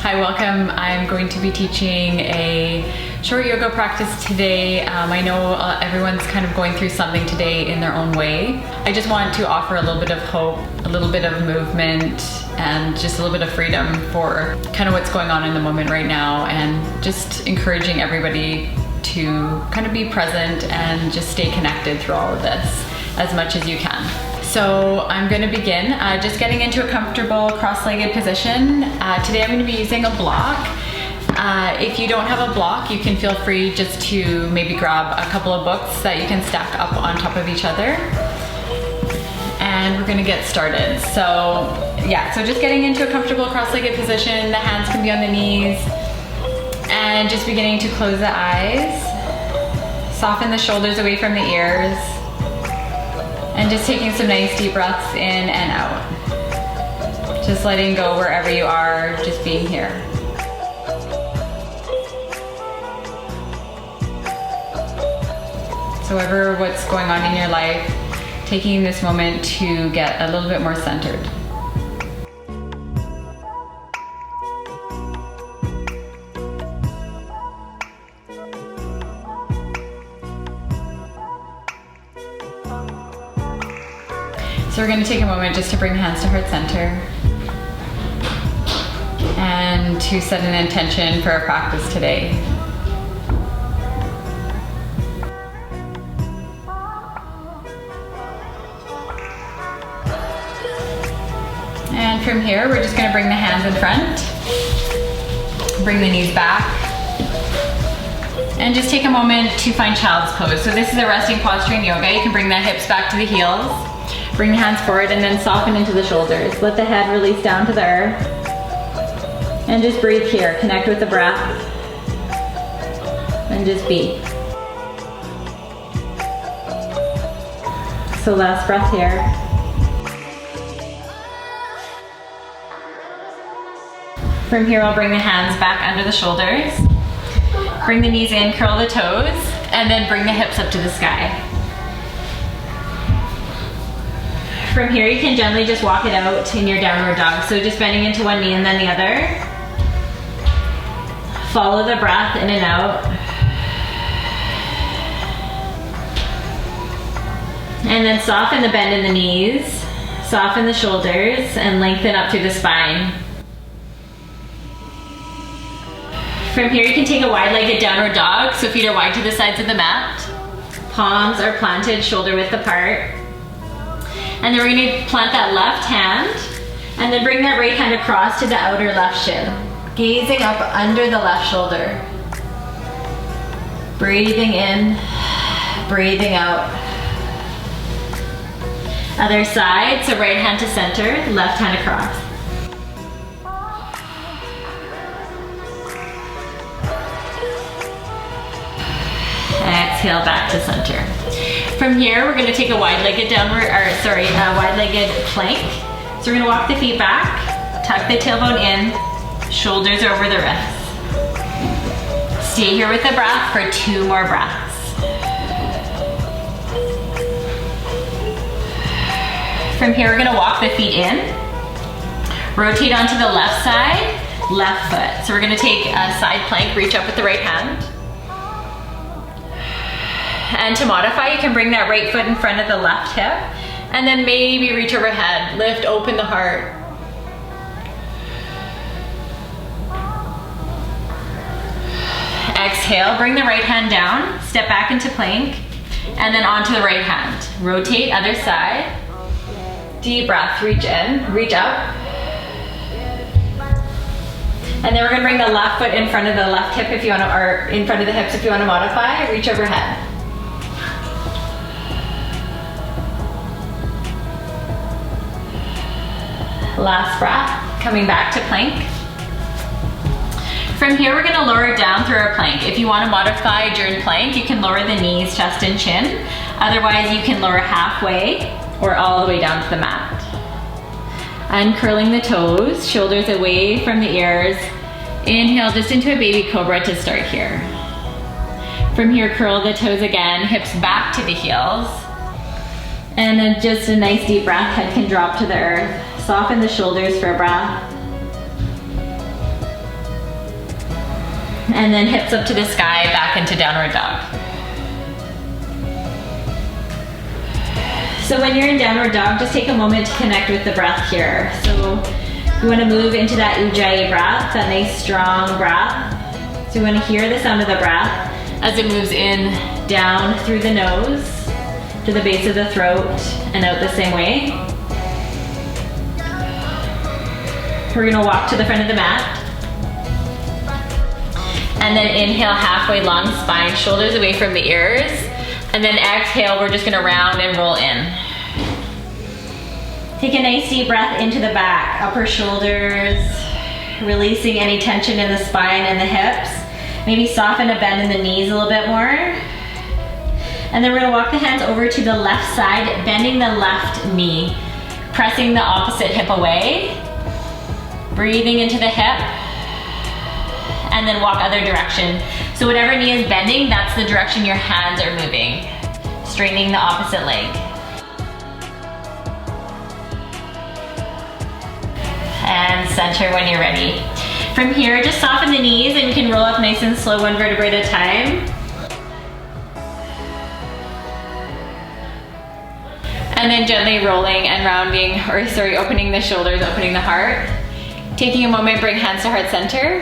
Hi, welcome. I'm going to be teaching a short yoga practice today. I know everyone's kind of going through something today in their own way. I just want to offer a little bit of hope, a little bit of movement, and just a little bit of freedom for kind of what's going on in the moment right now, and just encouraging everybody to kind of be present and just stay connected through all of this as much as you can. So I'm going to begin just getting into a comfortable cross-legged position. Today I'm going to be using a block. If you don't have a block, you can feel free just to maybe grab a couple of books that you can stack up on top of each other. And we're going to get started. So yeah, so just getting into a comfortable cross-legged position. The hands can be on the knees. And just beginning to close the eyes. Soften the shoulders away from the ears. And just taking some nice deep breaths in and out. Just letting go wherever you are, just being here. So whatever what's going on in your life, taking this moment to get a little bit more centered. So we're going to take a moment just to bring the hands to heart center and to set an intention for our practice today. And from here, we're just going to bring the hands in front, bring the knees back, and just take a moment to find child's pose. So this is a resting posture in yoga. You can bring the hips back to the heels. Bring the hands forward and then soften into the shoulders. Let the head release down to the earth. And just breathe here. Connect with the breath. And just be. So last breath here. From here, I'll bring the hands back under the shoulders. Bring the knees in, curl the toes, and then bring the hips up to the sky. From here, you can gently just walk it out in your downward dog. So just bending into one knee and then the other. Follow the breath in and out. And then soften the bend in the knees. Soften the shoulders and lengthen up through the spine. From here, you can take a wide-legged downward dog. So feet are wide to the sides of the mat. Palms are planted shoulder width apart. And then we're going to plant that left hand and then bring that right hand across to the outer left shin. Gazing up under the left shoulder. Breathing in, breathing out. Other side, so right hand to center, left hand across. Exhale back to center. From here, we're going to take a wide-legged wide-legged plank. So we're going to walk the feet back, tuck the tailbone in, shoulders over the wrists. Stay here with the breath for 2 more breaths. From here, we're going to walk the feet in, rotate onto the left side, left foot. So we're going to take a side plank, reach up with the right hand. And to modify, you can bring that right foot in front of the left hip and then maybe reach overhead, lift, open the heart. Exhale, bring the right hand down, step back into plank, and then onto the right hand. Rotate, other side. Deep breath, reach in, reach up. And then we're gonna bring the left foot in front of the left hip if you wanna, or in front of the hips if you wanna modify, reach overhead. Last breath, coming back to plank. From here, we're going to lower down through our plank. If you want to modify during plank, you can lower the knees, chest, and chin. Otherwise, you can lower halfway or all the way down to the mat. Uncurling the toes, shoulders away from the ears. Inhale just into a baby cobra to start here. From here, curl the toes again, hips back to the heels. And then just a nice deep breath, head can drop to the earth. Soften the shoulders for a breath. And then hips up to the sky, back into downward dog. So when you're in downward dog, just take a moment to connect with the breath here. So you want to move into that ujjayi breath, that nice strong breath. So you want to hear the sound of the breath as it moves in, down through the nose, to the base of the throat, and out the same way. We're going to walk to the front of the mat. And then inhale, halfway long spine, shoulders away from the ears. And then exhale, we're just gonna round and roll in. Take a nice deep breath into the back, upper shoulders, releasing any tension in the spine and the hips. Maybe soften a bend in the knees a little bit more. And then we're gonna walk the hands over to the left side, bending the left knee, pressing the opposite hip away, breathing into the hip, and then walk other direction. So whatever knee is bending, that's the direction your hands are moving, straightening the opposite leg. And center when you're ready. From here, just soften the knees and you can roll up nice and slow, one vertebrae at a time. And then gently rolling and rounding, opening the shoulders, opening the heart. Taking a moment, bring hands to heart center.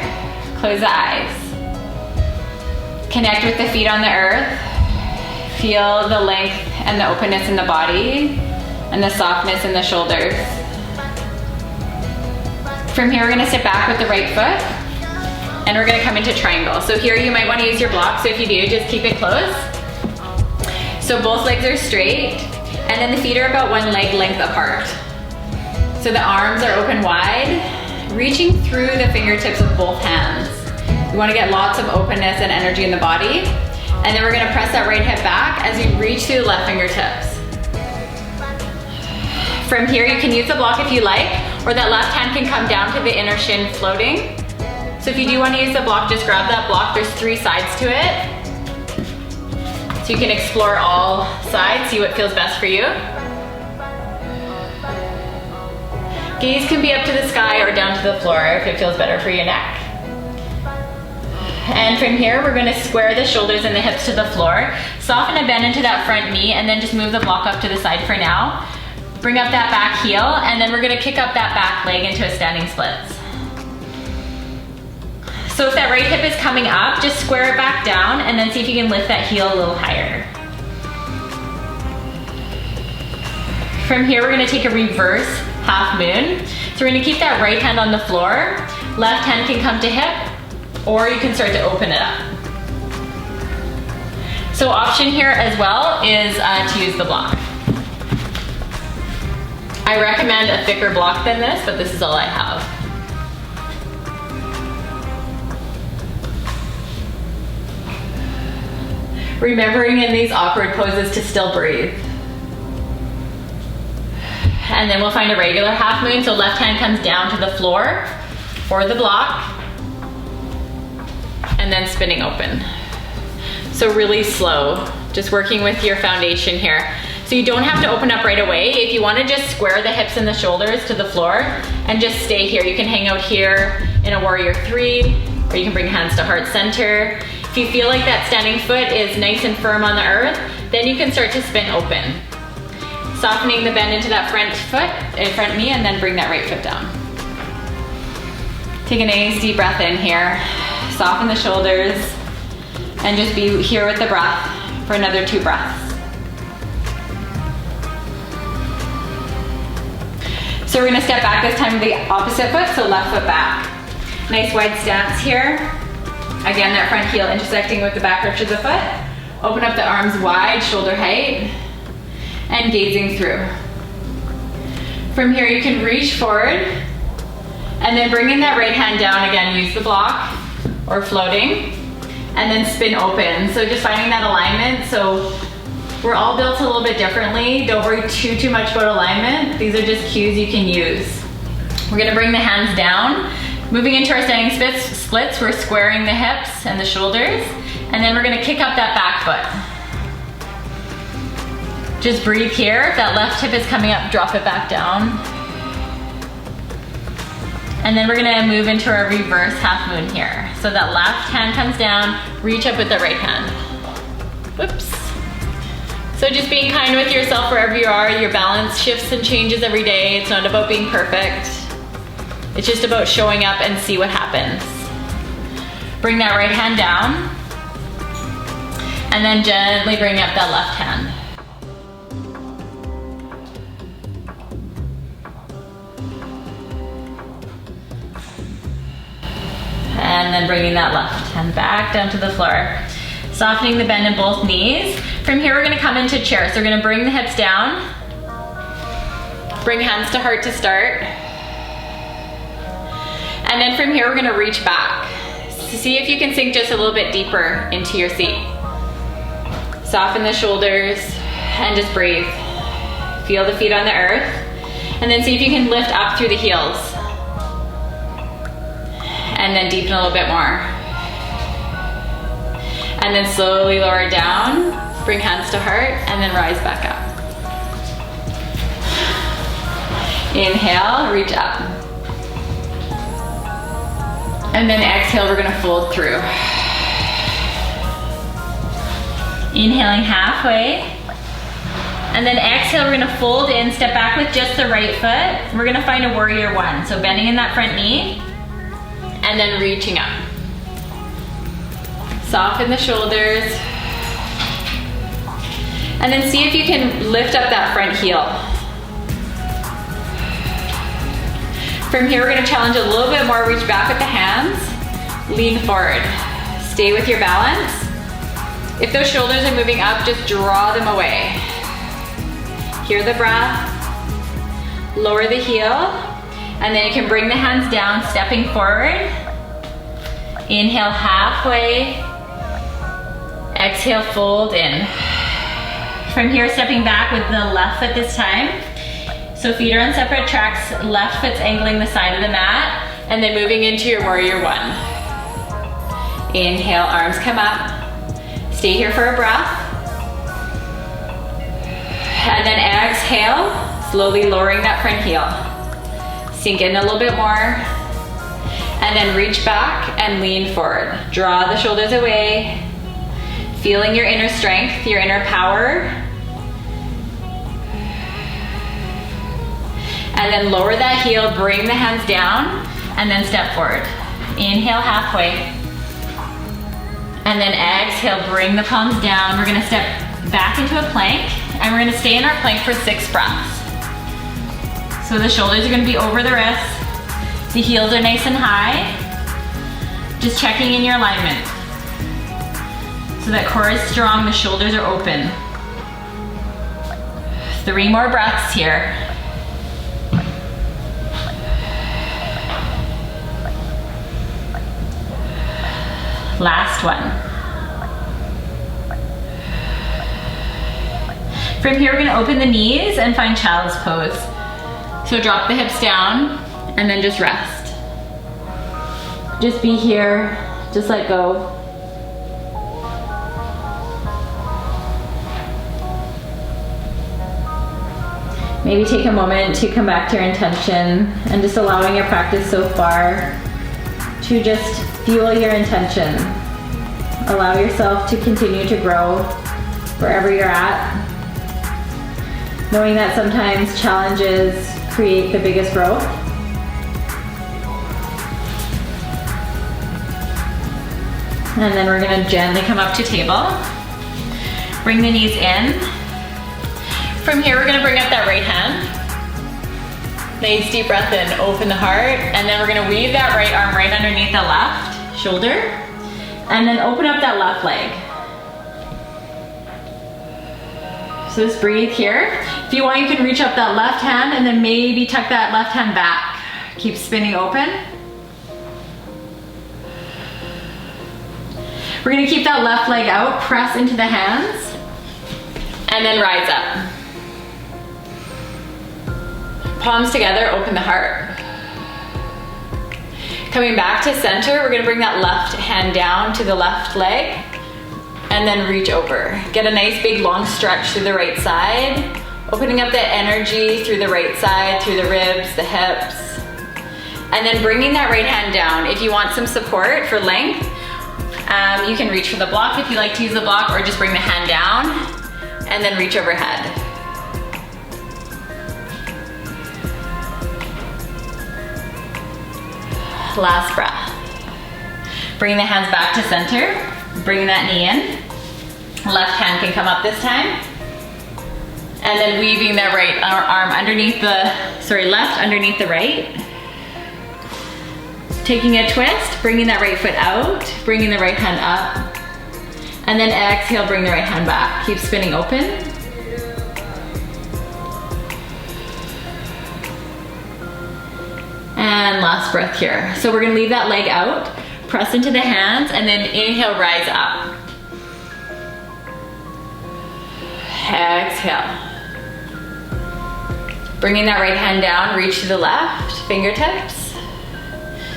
Close the eyes. Connect with the feet on the earth. Feel the length and the openness in the body and the softness in the shoulders. From here, we're gonna sit back with the right foot and we're gonna come into triangle. So here you might wanna use your block, so if you do, just keep it close. So both legs are straight and then the feet are about one leg length apart. So the arms are open wide, reaching through the fingertips of both hands. You want to get lots of openness and energy in the body. And then we're going to press that right hip back as you reach through the left fingertips. From here, you can use the block if you like, or that left hand can come down to the inner shin floating. So if you do want to use the block, just grab that block. There's 3 sides to it. So you can explore all sides, see what feels best for you. Gaze can be up to the sky or down to the floor if it feels better for your neck. And from here, we're gonna square the shoulders and the hips to the floor. Soften and bend into that front knee and then just move the block up to the side for now. Bring up that back heel and then we're gonna kick up that back leg into a standing splits. So if that right hip is coming up, just square it back down and then see if you can lift that heel a little higher. From here, we're gonna take a reverse half moon. So we're gonna keep that right hand on the floor. Left hand can come to hip, or you can start to open it up. So option here as well is to use the block. I recommend a thicker block than this, but this is all I have. Remembering in these awkward poses to still breathe. And then we'll find a regular half moon, so left hand comes down to the floor or the block, and then spinning open. So really slow, just working with your foundation here. So you don't have to open up right away. If you want to just square the hips and the shoulders to the floor and just stay here. You can hang out here in a warrior 3, or you can bring hands to heart center. If you feel like that standing foot is nice and firm on the earth, then you can start to spin open. Softening the bend into that front foot, front knee, and then bring that right foot down. Take a nice deep breath in here. Soften the shoulders, and just be here with the breath for another 2 breaths. So we're gonna step back this time with the opposite foot, so left foot back. Nice wide stance here. Again, that front heel intersecting with the back arch of the foot. Open up the arms wide, shoulder height, and gazing through. From here, you can reach forward, and then bringing that right hand down again, use the block or floating, and then spin open. So just finding that alignment. So we're all built a little bit differently. Don't worry too much about alignment. These are just cues you can use. We're gonna bring the hands down. Moving into our standing splits, we're squaring the hips and the shoulders, and then we're gonna kick up that back foot. Just breathe here. If that left hip is coming up, drop it back down. And then we're gonna move into our reverse half moon here. So that left hand comes down, reach up with the right hand. Whoops. So just being kind with yourself wherever you are. Your balance shifts and changes every day. It's not about being perfect. It's just about showing up and see what happens. Bring that right hand down. And then gently bring up that left hand. And then bringing that left hand back down to the floor. Softening the bend in both knees. From here, we're gonna come into chair. So we're gonna bring the hips down. Bring hands to heart to start. And then from here, we're gonna reach back. So see if you can sink just a little bit deeper into your seat. Soften the shoulders and just breathe. Feel the feet on the earth. And then see if you can lift up through the heels. And then deepen a little bit more. And then slowly lower down, bring hands to heart, and then rise back up. Inhale, reach up. And then exhale, we're gonna fold through. Inhaling halfway. And then exhale, we're gonna fold in, step back with just the right foot. We're gonna find a warrior one. So bending in that front knee, and then reaching up. Soften the shoulders. And then see if you can lift up that front heel. From here, we're gonna challenge a little bit more. Reach back with the hands. Lean forward. Stay with your balance. If those shoulders are moving up, just draw them away. Hear the breath. Lower the heel. And then you can bring the hands down, stepping forward. Inhale halfway. Exhale, fold in. From here, stepping back with the left foot this time. So feet are on separate tracks, left foot's angling the side of the mat, and then moving into your warrior one. Inhale, arms come up. Stay here for a breath. And then exhale, slowly lowering that front heel. Sink in a little bit more. And then reach back and lean forward. Draw the shoulders away. Feeling your inner strength, your inner power. And then lower that heel, bring the hands down, and then step forward. Inhale halfway. And then exhale, bring the palms down. We're gonna step back into a plank, and we're gonna stay in our plank for 6 breaths. So the shoulders are gonna be over the wrists. The heels are nice and high. Just checking in your alignment. So that core is strong, the shoulders are open. 3 more breaths here. Last one. From here, we're gonna open the knees and find child's pose. So drop the hips down and then just rest. Just be here, just let go. Maybe take a moment to come back to your intention and just allowing your practice so far to just fuel your intention. Allow yourself to continue to grow wherever you're at. Knowing that sometimes challenges create the biggest growth. And then we're gonna gently come up to table. Bring the knees in. From here, we're gonna bring up that right hand. Nice deep breath in, open the heart, and then we're gonna weave that right arm right underneath the left shoulder, and then open up that left leg. So just breathe here. If you want, you can reach up that left hand and then maybe tuck that left hand back. Keep spinning open. We're gonna keep that left leg out, press into the hands, and then rise up. Palms together, open the heart. Coming back to center, we're gonna bring that left hand down to the left leg and then reach over. Get a nice big long stretch through the right side, opening up that energy through the right side, through the ribs, the hips. And then bringing that right hand down. If you want some support for length, you can reach for the block if you like to use the block, or just bring the hand down and then reach overhead. Last breath. Bring the hands back to center. Bring that knee in. Left hand can come up this time. And then weaving that right arm underneath left underneath the right. Taking a twist, bringing that right foot out, bringing the right hand up. And then exhale, bring the right hand back. Keep spinning open. And last breath here. So we're gonna leave that leg out, press into the hands, and then inhale, rise up. Exhale. Bringing that right hand down, reach to the left, fingertips.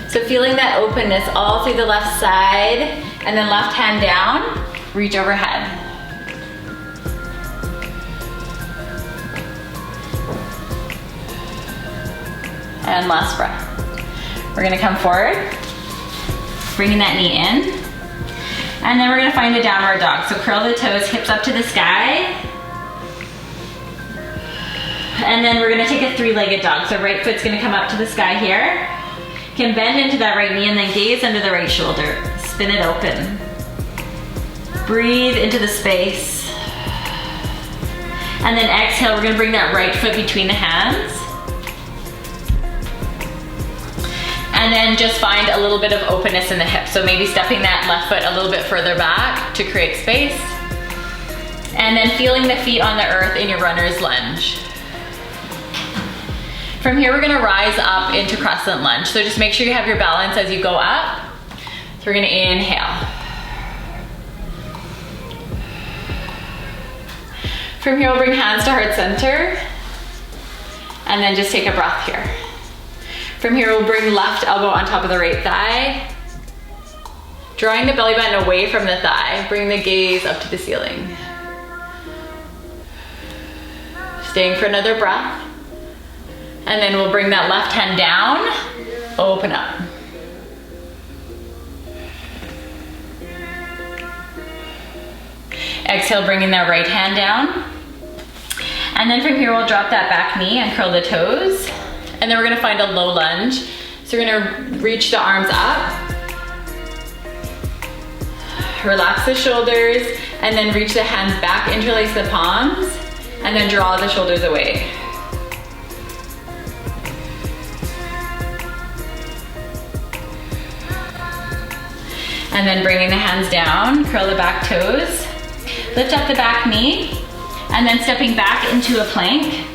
So feeling that openness all through the left side, and then left hand down, reach overhead. And last breath. We're gonna come forward, bringing that knee in, and then we're gonna find a downward dog. So curl the toes, hips up to the sky. And then we're gonna take a three-legged dog. So right foot's gonna come up to the sky here. Can bend into that right knee and then gaze under the right shoulder. Spin it open. Breathe into the space. And then exhale, we're gonna bring that right foot between the hands. And then just find a little bit of openness in the hips. So maybe stepping that left foot a little bit further back to create space. And then feeling the feet on the earth in your runner's lunge. From here, we're gonna rise up into crescent lunge. So just make sure you have your balance as you go up. So we're gonna inhale. From here, we'll bring hands to heart center. And then just take a breath here. From here, we'll bring left elbow on top of the right thigh. Drawing the belly button away from the thigh. Bring the gaze up to the ceiling. Staying for another breath. And then we'll bring that left hand down, open up. Exhale, bringing that right hand down. And then from here, we'll drop that back knee and curl the toes. And then we're gonna find a low lunge. So we're gonna reach the arms up. Relax the shoulders, and then reach the hands back, interlace the palms, and then draw the shoulders away. And then bringing the hands down, curl the back toes, lift up the back knee, and then stepping back into a plank.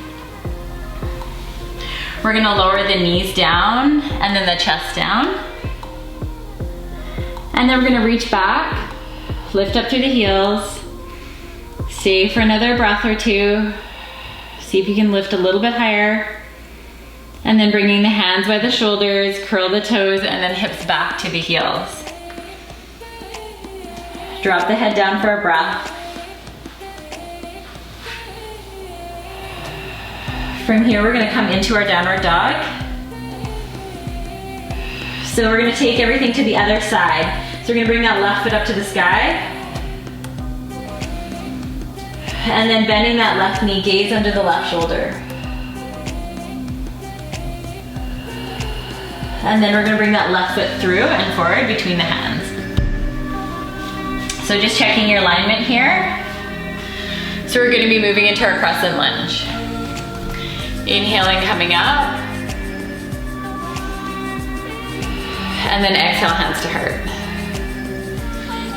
We're gonna lower the knees down and then the chest down. And then we're gonna reach back, lift up through the heels, stay for another breath or two. See if you can lift a little bit higher. And then bringing the hands by the shoulders, curl the toes, and then hips back to the heels. Drop the head down for a breath. From here, we're gonna come into our downward dog. So we're gonna take everything to the other side. So we're gonna bring that left foot up to the sky. And then bending that left knee, gaze under the left shoulder. And then we're gonna bring that left foot through and forward between the hands. So just checking your alignment here. So we're gonna be moving into our crescent lunge. Inhaling, coming up. And then exhale, hands to heart.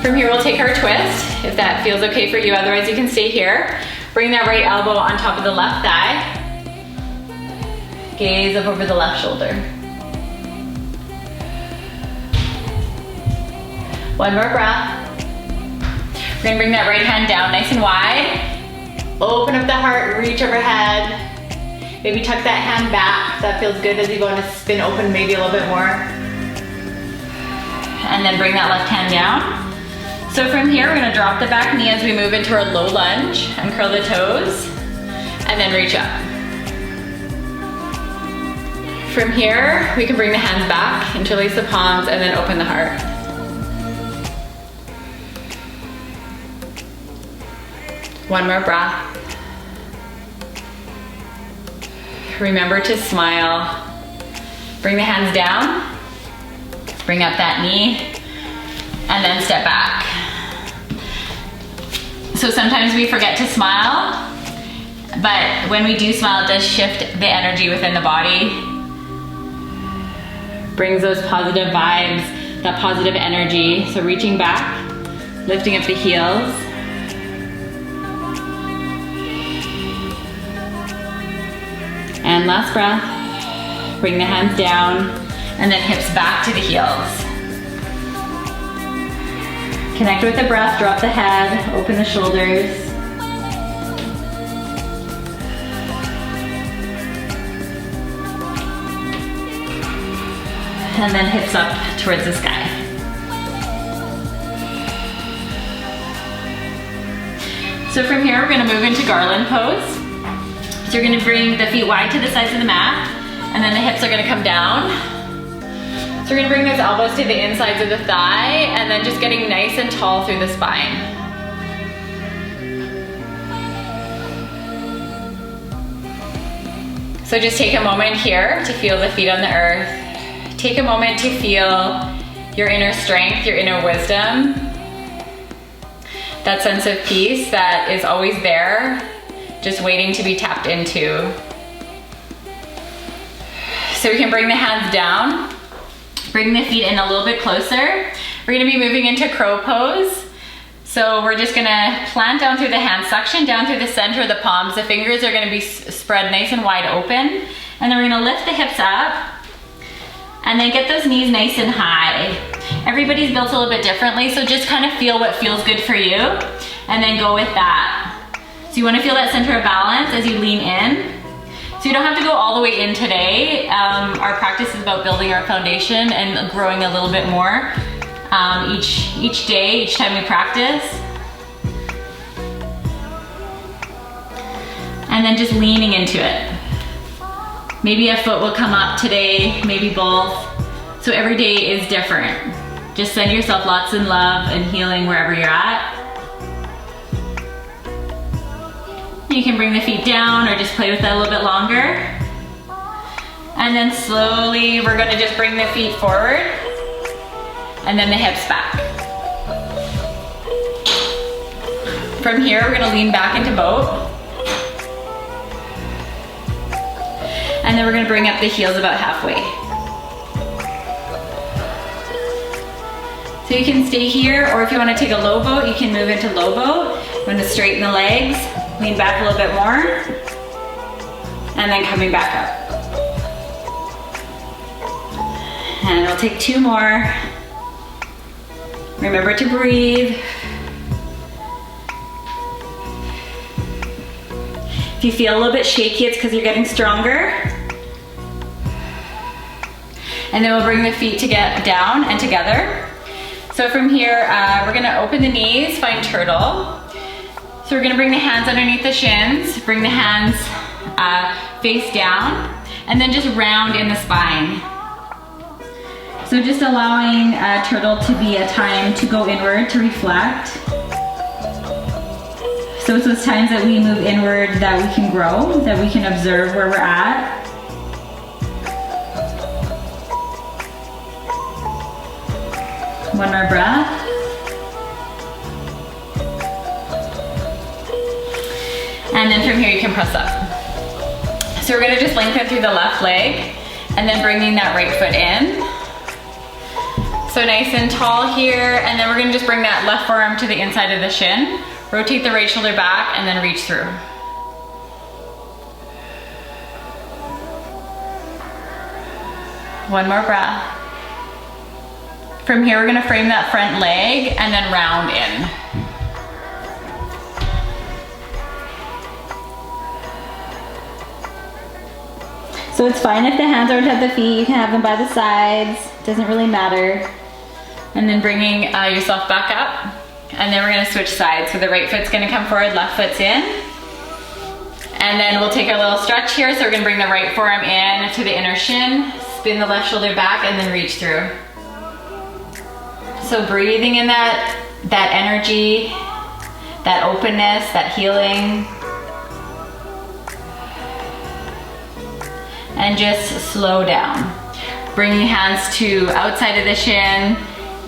From here, we'll take our twist, if that feels okay for you. Otherwise, you can stay here. Bring that right elbow on top of the left thigh. Gaze up over the left shoulder. One more breath. We're gonna bring that right hand down nice and wide. Open up the heart, reach overhead. Maybe tuck that hand back. That feels good as you go to spin open maybe a little bit more. And then bring that left hand down. So from here, we're gonna drop the back knee as we move into our low lunge and curl the toes, and then reach up. From here, we can bring the hands back, interlace the palms, and then open the heart. One more breath. Remember to smile. Bring the hands down. Bring up that knee, and then step back. So sometimes we forget to smile, but when we do smile, it does shift the energy within the body. Brings those positive vibes, that positive energy. So reaching back, lifting up the heels. And last breath, bring the hands down, and then hips back to the heels. Connect with the breath, drop the head, open the shoulders. And then hips up towards the sky. So from here, we're gonna move into garland pose. So you're gonna bring the feet wide to the sides of the mat, and then the hips are gonna come down. So we're gonna bring those elbows to the insides of the thigh, and then just getting nice and tall through the spine. So just take a moment here to feel the feet on the earth. Take a moment to feel your inner strength, your inner wisdom. That sense of peace that is always there, just waiting to be tapped into. So we can bring the hands down. Bring the feet in a little bit closer. We're gonna be moving into crow pose. So we're just gonna plant down through the hand suction, down through the center of the palms. The fingers are gonna be spread nice and wide open. And then we're gonna lift the hips up and then get those knees nice and high. Everybody's built a little bit differently, so just kind of feel what feels good for you and then go with that. So you wanna feel that center of balance as you lean in. So you don't have to go all the way in today. Our practice is about building our foundation and growing a little bit more each day, each time we practice. And then just leaning into it. Maybe a foot will come up today, maybe both. So every day is different. Just send yourself lots of love and healing wherever you're at. You can bring the feet down or just play with that a little bit longer. And then slowly, we're gonna just bring the feet forward and then the hips back. From here, we're gonna lean back into boat. And then we're gonna bring up the heels about halfway. So you can stay here, or if you wanna take a low boat, you can move into low boat. You wanna straighten the legs. Lean back a little bit more, and then coming back up. And we'll take two more. Remember to breathe. If you feel a little bit shaky, it's because you're getting stronger. And then we'll bring the feet to get down and together. So from here, we're gonna open the knees, find turtle. So we're gonna bring the hands underneath the shins, bring the hands face down, and then just round in the spine. So just allowing turtle to be a time to go inward, to reflect. So it's those times that we move inward that we can grow, that we can observe where we're at. One more breath. And then from here you can press up. So we're gonna just lengthen through the left leg and then bringing that right foot in. So nice and tall here, and then we're gonna just bring that left forearm to the inside of the shin, rotate the right shoulder back, and then reach through. One more breath. From here we're gonna frame that front leg and then round in. So it's fine if the hands aren't at the feet, you can have them by the sides, doesn't really matter. And then bringing yourself back up, and then we're gonna switch sides. So the right foot's gonna come forward, left foot's in. And then we'll take a little stretch here. So we're gonna bring the right forearm in to the inner shin, spin the left shoulder back, and then reach through. So breathing in that energy, that openness, that healing. And just slow down. Bring your hands to outside of the shin,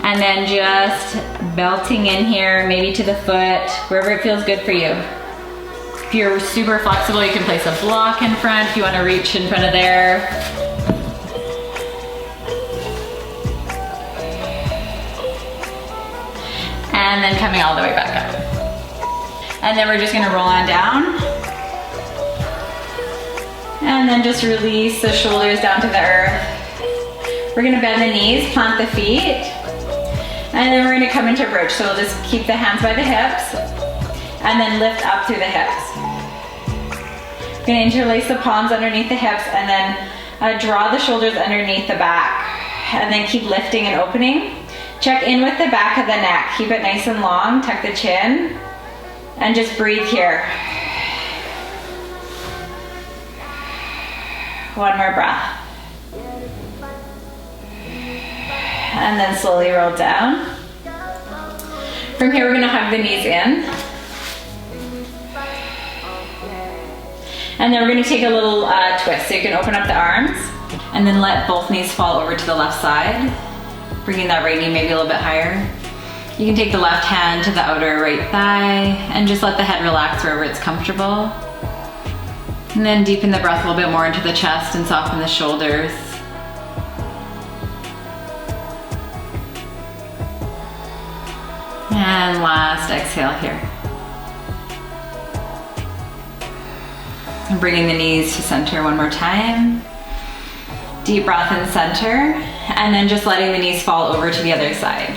and then just belting in here, maybe to the foot, wherever it feels good for you. If you're super flexible, you can place a block in front if you want to reach in front of there. And then coming all the way back up. And then we're just gonna roll on down. And then just release the shoulders down to the earth. We're gonna bend the knees, plant the feet, and then we're gonna come into bridge. So we'll just keep the hands by the hips, and then lift up through the hips. We're gonna interlace the palms underneath the hips, and then draw the shoulders underneath the back, and then keep lifting and opening. Check in with the back of the neck. Keep it nice and long, tuck the chin, and just breathe here. One more breath. And then slowly roll down. From here, we're gonna hug the knees in. And then we're gonna take a little twist. So you can open up the arms and then let both knees fall over to the left side, bringing that right knee maybe a little bit higher. You can take the left hand to the outer right thigh and just let the head relax wherever it's comfortable. And then deepen the breath a little bit more into the chest and soften the shoulders. And last exhale here. And bringing the knees to center one more time. Deep breath in center, and then just letting the knees fall over to the other side.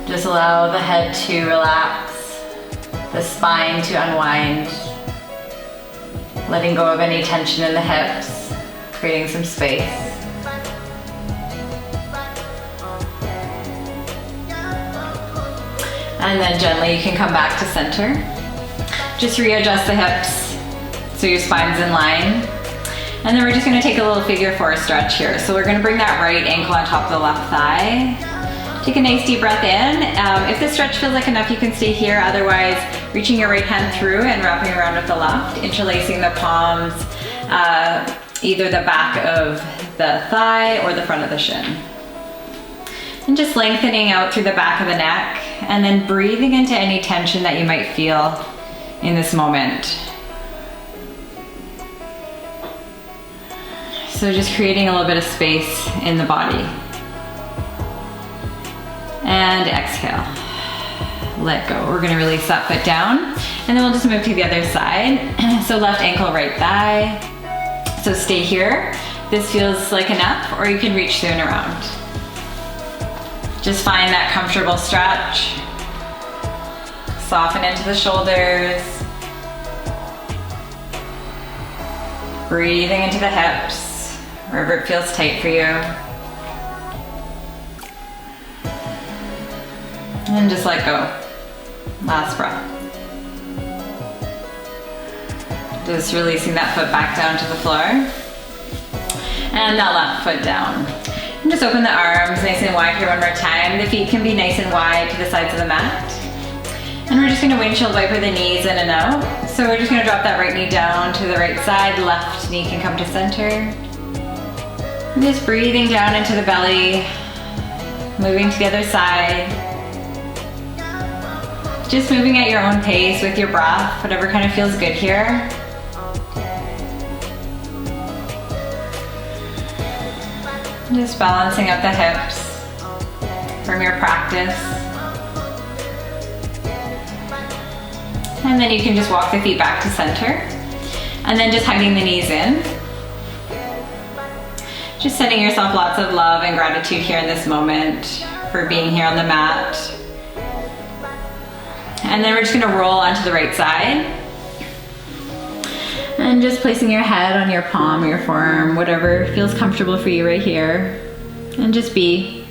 Just allow the head to relax. The spine to unwind, letting go of any tension in the hips, creating some space. And then gently you can come back to center. Just readjust the hips so your spine's in line. And then we're just gonna take a little figure four stretch here. So we're gonna bring that right ankle on top of the left thigh. Take a nice deep breath in. If this stretch feels like enough, you can stay here. Otherwise, reaching your right hand through and wrapping around with the left, interlacing the palms, either the back of the thigh or the front of the shin. And just lengthening out through the back of the neck, and then breathing into any tension that you might feel in this moment. So just creating a little bit of space in the body. And exhale, let go. We're gonna release that foot down, and then we'll just move to the other side. So left ankle, right thigh. So stay here. This feels like enough, or you can reach through and around. Just find that comfortable stretch. Soften into the shoulders. Breathing into the hips, wherever it feels tight for you. And just let go. Last breath. Just releasing that foot back down to the floor. And that left foot down. And just open the arms nice and wide here one more time. The feet can be nice and wide to the sides of the mat. And we're just gonna windshield wiper the knees in and out. So we're just gonna drop that right knee down to the right side. Left knee can come to center. And just breathing down into the belly. Moving to the other side. Just moving at your own pace with your breath, whatever kind of feels good here. Just balancing out the hips from your practice. And then you can just walk the feet back to center. And then just hugging the knees in. Just sending yourself lots of love and gratitude here in this moment for being here on the mat. And then we're just gonna roll onto the right side. And just placing your head on your palm or your forearm, whatever feels comfortable for you right here. And just be.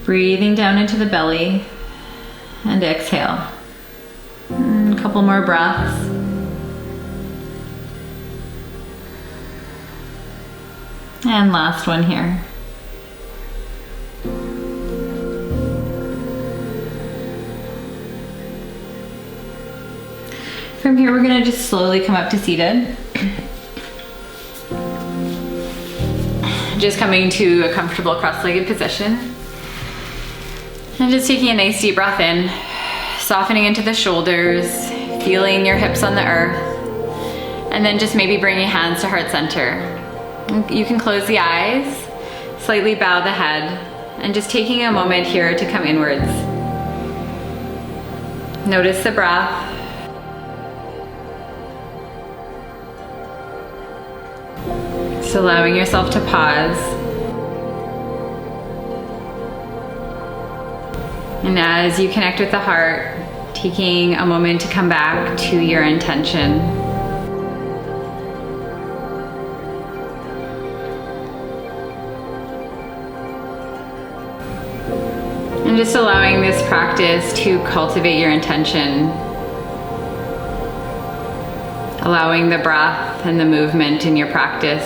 Breathing down into the belly. And exhale. And a couple couple more breaths. And last one here. From here, we're gonna just slowly come up to seated. Just coming to a comfortable cross-legged position. And just taking a nice deep breath in, softening into the shoulders, feeling your hips on the earth, and then just maybe bringing hands to heart center. You can close the eyes, slightly bow the head, and just taking a moment here to come inwards. Notice the breath. Just allowing yourself to pause. And as you connect with the heart, taking a moment to come back to your intention. And just allowing this practice to cultivate your intention. Allowing the breath and the movement in your practice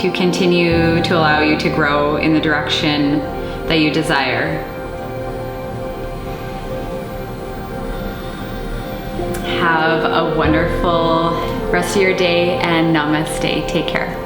to continue to allow you to grow in the direction that you desire. Have a wonderful rest of your day, and namaste. Take care.